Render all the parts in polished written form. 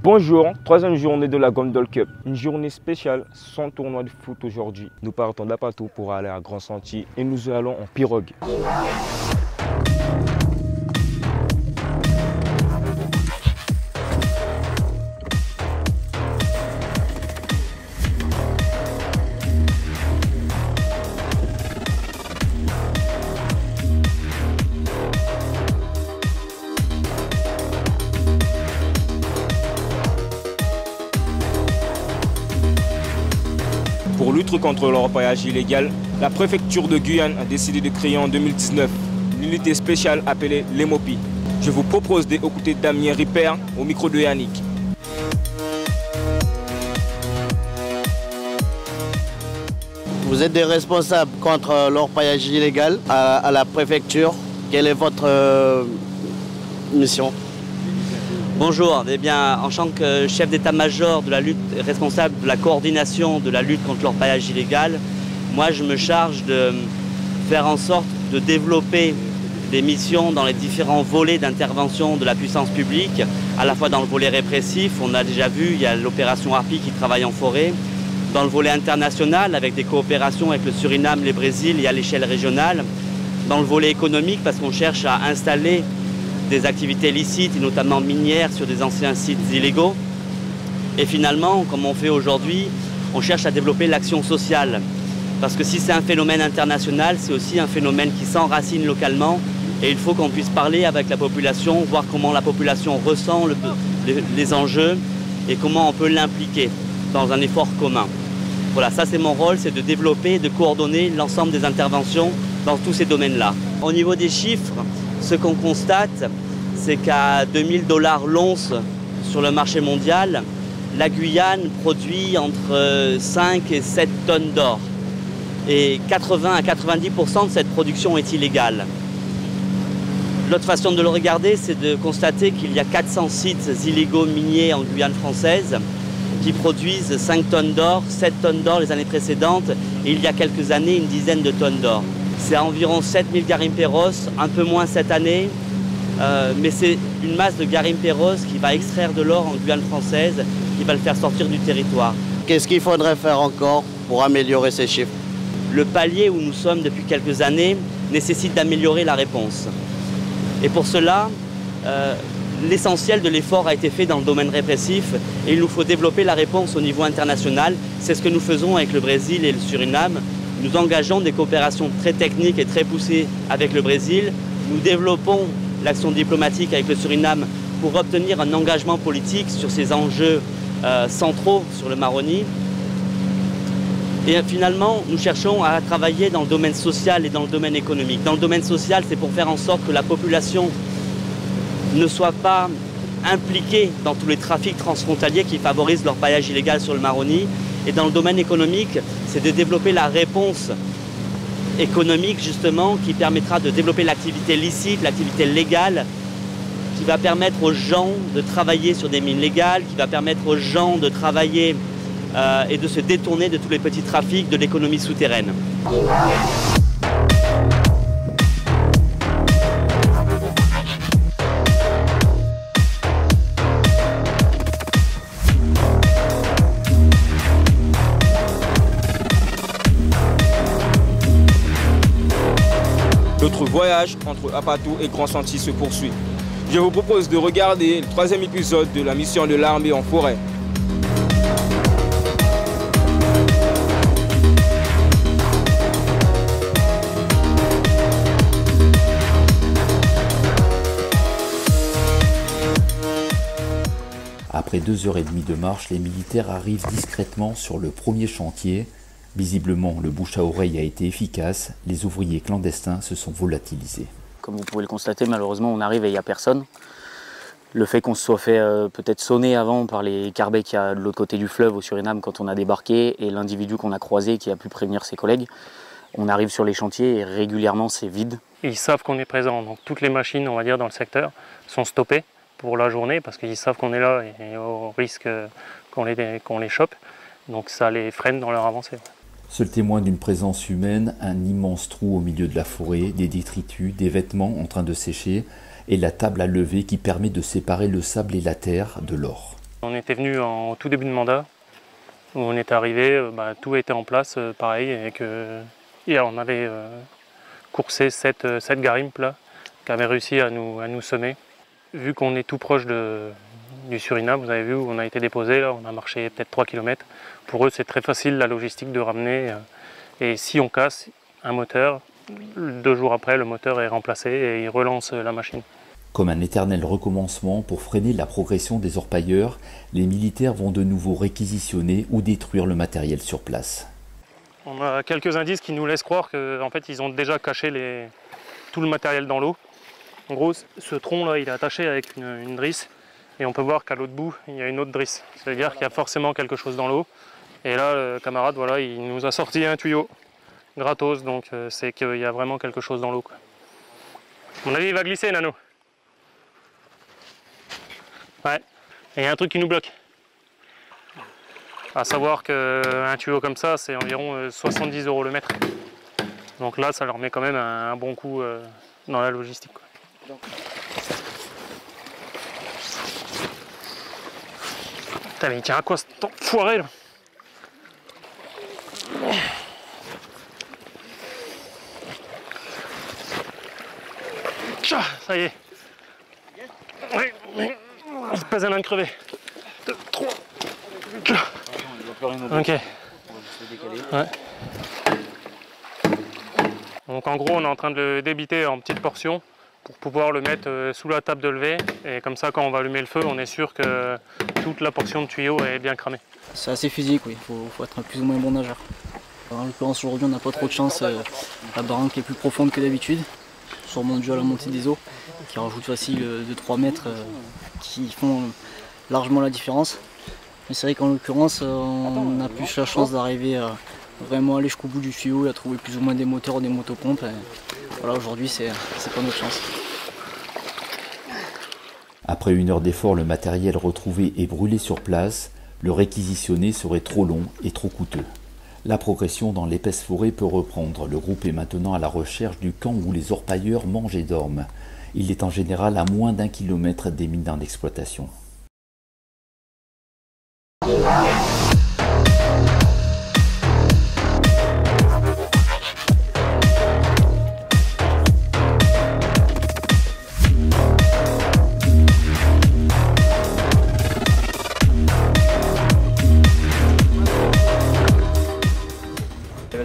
Bonjour, troisième journée de la Gondol Cup. Une journée spéciale sans tournoi de foot aujourd'hui. Nous partons d'Apato pour aller à Grand Sentier et nous allons en pirogue. Pour lutter contre l'orpaillage illégal, la préfecture de Guyane a décidé de créer en 2019 l'unité spéciale appelée l'EMOPI. Je vous propose d'écouter Damien Ripper au micro de Yannick. Vous êtes des responsables contre l'orpaillage illégal à la préfecture. Quelle est votre mission? Bonjour, eh bien, en tant que chef d'état-major de la lutte, responsable de la coordination de la lutte contre l'orpaillage illégal, moi je me charge de faire en sorte de développer des missions dans les différents volets d'intervention de la puissance publique, à la fois dans le volet répressif, on a déjà vu, il y a l'opération Harpie qui travaille en forêt, dans le volet international avec des coopérations avec le Suriname, le Brésil et à l'échelle régionale, dans le volet économique parce qu'on cherche à installer des activités licites et notamment minières sur des anciens sites illégaux. Et finalement, comme on fait aujourd'hui, on cherche à développer l'action sociale. Parce que si c'est un phénomène international, c'est aussi un phénomène qui s'enracine localement et il faut qu'on puisse parler avec la population, voir comment la population ressent les enjeux et comment on peut l'impliquer dans un effort commun. Voilà, ça c'est mon rôle, c'est de développer, de coordonner l'ensemble des interventions dans tous ces domaines-là. Au niveau des chiffres, ce qu'on constate, c'est qu'à 2000 $ l'once sur le marché mondial, la Guyane produit entre 5 et 7 tonnes d'or. Et 80 à 90% de cette production est illégale. L'autre façon de le regarder, c'est de constater qu'il y a 400 sites illégaux miniers en Guyane française qui produisent 5 tonnes d'or, 7 tonnes d'or les années précédentes et il y a quelques années une dizaine de tonnes d'or. C'est à environ 7000 garimperos, un peu moins cette année, mais c'est une masse de garimperos qui va extraire de l'or en Guyane française, qui va le faire sortir du territoire. Qu'est-ce qu'il faudrait faire encore pour améliorer ces chiffres? Le palier où nous sommes depuis quelques années nécessite d'améliorer la réponse. Et pour cela, l'essentiel de l'effort a été fait dans le domaine répressif et il nous faut développer la réponse au niveau international. C'est ce que nous faisons avec le Brésil et le Suriname. Nous engageons des coopérations très techniques et très poussées avec le Brésil. Nous développons l'action diplomatique avec le Suriname pour obtenir un engagement politique sur ces enjeux centraux sur le Maroni. Et finalement, nous cherchons à travailler dans le domaine social et dans le domaine économique. Dans le domaine social, c'est pour faire en sorte que la population ne soit pas impliquée dans tous les trafics transfrontaliers qui favorisent l'orpaillage illégal sur le Maroni. Et dans le domaine économique, c'est de développer la réponse économique justement qui permettra de développer l'activité licite, l'activité légale, qui va permettre aux gens de travailler sur des mines légales, qui va permettre aux gens de travailler et de se détourner de tous les petits trafics de l'économie souterraine. Notre voyage entre Apato et Grand Sentier se poursuit. Je vous propose de regarder le troisième épisode de la mission de l'armée en forêt. Après 2h30 de marche, les militaires arrivent discrètement sur le premier chantier. Visiblement, le bouche à oreille a été efficace, les ouvriers clandestins se sont volatilisés. Comme vous pouvez le constater, malheureusement, on arrive et il n'y a personne. Le fait qu'on se soit fait peut-être sonner avant par les carbets qu'il y a de l'autre côté du fleuve au Suriname quand on a débarqué et l'individu qu'on a croisé qui a pu prévenir ses collègues, on arrive sur les chantiers et régulièrement c'est vide. Ils savent qu'on est présent, donc toutes les machines, on va dire, dans le secteur sont stoppées pour la journée parce qu'ils savent qu'on est là et au risque qu'on les chope. Donc ça les freine dans leur avancée. Seul témoin d'une présence humaine, un immense trou au milieu de la forêt, des détritus, des vêtements en train de sécher et la table à lever qui permet de séparer le sable et la terre de l'or. On était venu en tout début de mandat, où on est arrivé, tout était en place, pareil, et hier on avait coursé 7 garimpes là, qui avaient réussi à nous semer. Vu qu'on est tout proche du Suriname, vous avez vu où on a été déposé, là, on a marché peut-être 3 km. Pour eux, c'est très facile la logistique de ramener. Et si on casse un moteur, 2 jours après, le moteur est remplacé et ils relancent la machine. Comme un éternel recommencement pour freiner la progression des orpailleurs, les militaires vont de nouveau réquisitionner ou détruire le matériel sur place. On a quelques indices qui nous laissent croire qu'en fait, ils ont déjà caché tout le matériel dans l'eau. En gros, ce tronc-là, il est attaché avec une drisse. Et on peut voir qu'à l'autre bout, il y a une autre drisse. C'est-à-dire qu'il y a forcément quelque chose dans l'eau. Et là, le camarade, voilà, il nous a sorti un tuyau gratos. Donc c'est qu'il y a vraiment quelque chose dans l'eau. À mon avis, il va glisser, Nano. Ouais. Et il y a un truc qui nous bloque. À savoir qu'un tuyau comme ça, c'est environ 70 € le mètre. Donc là, ça leur met quand même un bon coup dans la logistique, quoi. Putain, mais il tient à quoi cet enfoiré là? Ça y est. Oui, il se pèse un crevé. 2, 3. Ok. Ouais. Donc en gros, on est en train de le débiter en petites portions pour pouvoir le mettre sous la table de levée. Et comme ça, quand on va allumer le feu, on est sûr que toute la portion de tuyau est bien cramée. C'est assez physique, oui. Il faut être un plus ou moins bon nageur. En l'occurrence, aujourd'hui, on n'a pas trop de chance. La barranque est plus profonde que d'habitude, sûrement dû à la montée des eaux, qui rajoute facile de 3 mètres, qui font largement la différence. Mais c'est vrai qu'en l'occurrence, on a plus la chance d'arriver à vraiment aller jusqu'au bout du tuyau et à trouver plus ou moins des moteurs, des motopompes. Voilà, aujourd'hui, c'est pas notre chance. Après 1 heure d'effort, le matériel retrouvé et brûlé sur place, le réquisitionner serait trop long et trop coûteux. La progression dans l'épaisse forêt peut reprendre. Le groupe est maintenant à la recherche du camp où les orpailleurs mangent et dorment. Il est en général à moins d'1 kilomètre des mines en exploitation.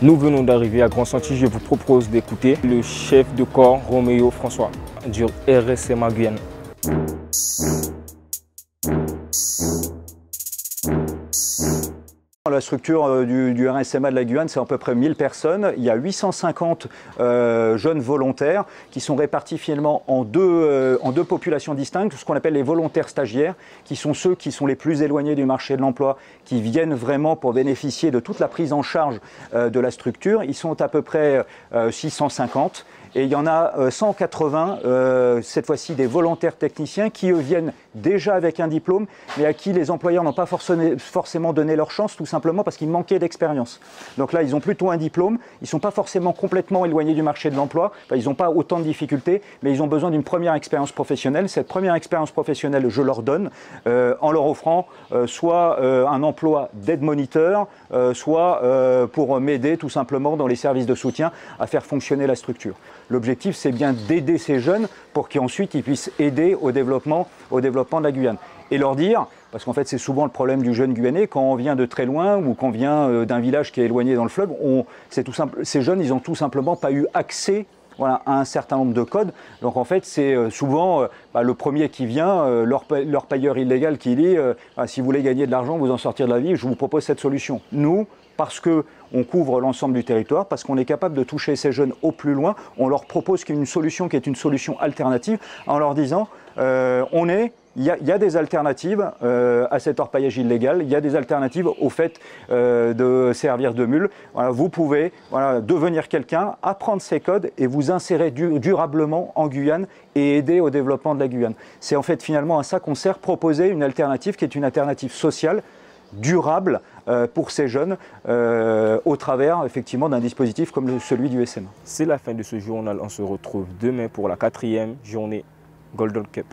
Nous venons d'arriver à Grand Sentier. Je vous propose d'écouter le chef de corps Roméo François du RSMA Guyane. La structure du RSMA de la Guyane, c'est à peu près 1000 personnes. Il y a 850 jeunes volontaires qui sont répartis finalement en deux populations distinctes, ce qu'on appelle les volontaires stagiaires, qui sont ceux qui sont les plus éloignés du marché de l'emploi, qui viennent vraiment pour bénéficier de toute la prise en charge de la structure. Ils sont à peu près 650. Et il y en a 180, cette fois-ci des volontaires techniciens, qui eux viennent déjà avec un diplôme, mais à qui les employeurs n'ont pas forcément donné leur chance, tout simplement parce qu'ils manquaient d'expérience. Donc là, ils ont plutôt un diplôme, ils ne sont pas forcément complètement éloignés du marché de l'emploi, enfin, ils n'ont pas autant de difficultés, mais ils ont besoin d'une première expérience professionnelle. Cette première expérience professionnelle, je leur donne en leur offrant soit un emploi d'aide-moniteur, soit pour m'aider tout simplement dans les services de soutien à faire fonctionner la structure. L'objectif, c'est bien d'aider ces jeunes pour qu'ensuite ils puissent aider au développement de la Guyane. Et leur dire, parce qu'en fait c'est souvent le problème du jeune Guyanais, quand on vient de très loin ou qu'on vient d'un village qui est éloigné dans le fleuve, ces jeunes, ils n'ont tout simplement pas eu accès à un certain nombre de codes. Donc en fait, c'est souvent le premier qui vient, leur payeur illégal qui dit si vous voulez gagner de l'argent, vous en sortir de la vie, je vous propose cette solution. Nous, parce qu'on couvre l'ensemble du territoire, parce qu'on est capable de toucher ces jeunes au plus loin, on leur propose une solution qui est une solution alternative en leur disant il y a des alternatives à cet orpaillage illégal, il y a des alternatives au fait de servir de mule. Voilà, vous pouvez devenir quelqu'un, apprendre ces codes et vous insérer durablement en Guyane et aider au développement de la Guyane. C'est en fait finalement à ça qu'on sert, proposer une alternative qui est une alternative sociale, durable pour ces jeunes au travers effectivement d'un dispositif comme celui du SMA. C'est la fin de ce journal. On se retrouve demain pour la 4e journée Golden Cup.